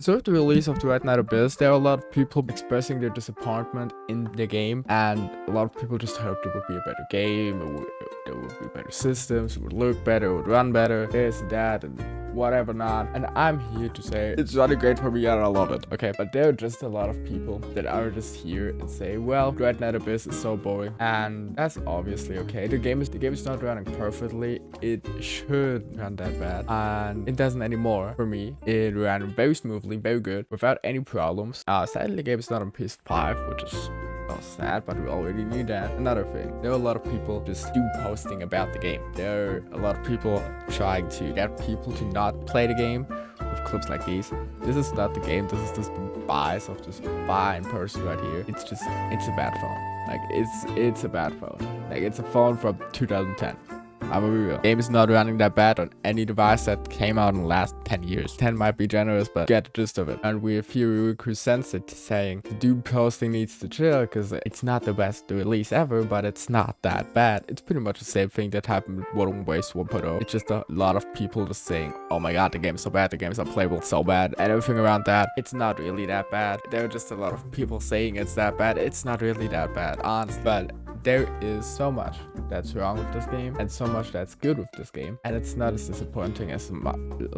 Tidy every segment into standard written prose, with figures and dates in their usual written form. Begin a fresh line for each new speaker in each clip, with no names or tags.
So with the release of Duet Night Abyss, there are a lot of people expressing their disappointment in the game, and a lot of people just hoped it would be a better game, there would be better systems, it would look better, it would run better, this, that, and whatever not. And I'm here to say it's running great for me and I love it. Okay, but there are just a lot of people that are just here and say, well, Duet Night Abyss is so boring, and that's obviously okay. The game is not running perfectly. It should run that bad, and it doesn't anymore. For me, it ran very smoothly, very good, without any problems. Sadly, the game is not on PS5, which is well, sad, but we already knew that. Another thing, there are a lot of people just posting about the game. There are a lot of people trying to get people to not play the game with clips like these. This is not the game. This is just the bias of this fine person right here. It's a bad phone. Like it's a bad phone. Like it's a phone from 2010. I'm gonna be real. Game is not running that bad on any device that came out in the last 10 years. 10 might be generous, but get the gist of it. And we have Fury Sensit saying the doom posting needs to chill because it's not the best release ever, but it's not that bad. It's pretty much the same thing that happened with Wuthering 1.0. It's just a lot of people just saying, oh my god, the game's so bad, the game's unplayable so bad, and everything around that. It's not really that bad. There are just a lot of people saying it's that bad. It's not really that bad, honestly. But there is so much that's wrong with this game and so much that's good with this game, and it's not as disappointing as a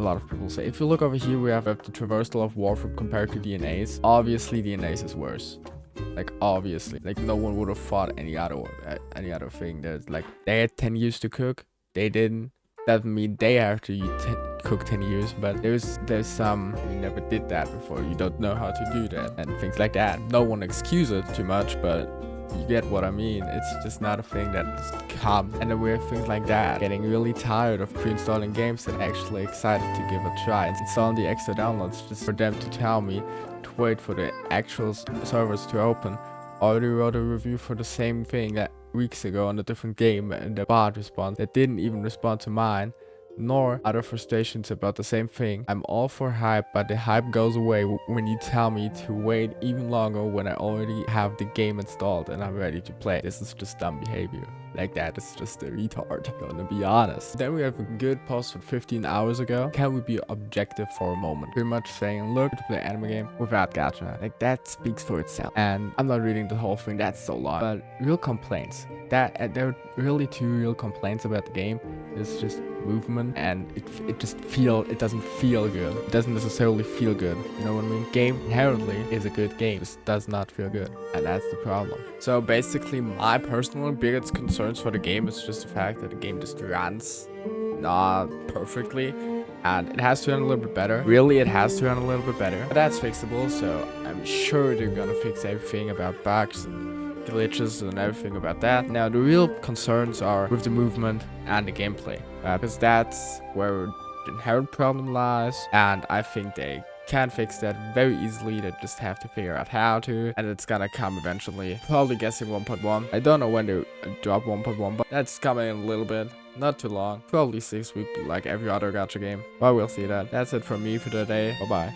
lot of people say. If you look over here, we have the traversal of Warframe compared to DNAs. Obviously DNAs is worse. Like obviously, like no one would have thought any other thing. There's like they had 10 years to cook, they didn't. Doesn't mean they have to cook 10 years, but there's some we never did that before, you don't know how to do that and things like that. No one excuse it too much, but you get what I mean. It's just not a thing that just comes. And then we have things like that. Getting really tired of pre-installing games and actually excited to give a try. And installing the extra downloads just for them to tell me to wait for the actual servers to open. I already wrote a review for the same thing that weeks ago on a different game, and the bot response that didn't even respond to mine, nor other frustrations about the same thing. I'm all for hype, but the hype goes away when you tell me to wait even longer when I already have the game installed and I'm ready to play. This is just dumb behavior. Like that is just a retard, gonna be honest. Then we have a good post from 15 hours ago. Can we be objective for a moment? Pretty much saying, look, to play an anime game without gacha. Like that speaks for itself. And I'm not reading the whole thing, that's so long. But real complaints. There are really two real complaints about the game. It's just movement, and it doesn't feel good. It doesn't necessarily feel good. You know what I mean? Game inherently is a good game. It just does not feel good. And that's the problem. So basically my personal biggest concerns for the game is just the fact that the game just runs not perfectly, and it has to run a little bit better. Really, it has to run a little bit better, but that's fixable. So I'm sure they're gonna fix everything about bugs and glitches and everything about that. Now the real concerns are with the movement and the gameplay, because that's where the inherent problem lies, and I think they can fix that very easily. They just have to figure out how to, and it's gonna come eventually. Probably guessing 1.1. I don't know when they drop 1.1, but that's coming in a little bit. Not too long. Probably 6 weeks like every other gacha game. But we'll see that. That's it from me for today. Bye bye.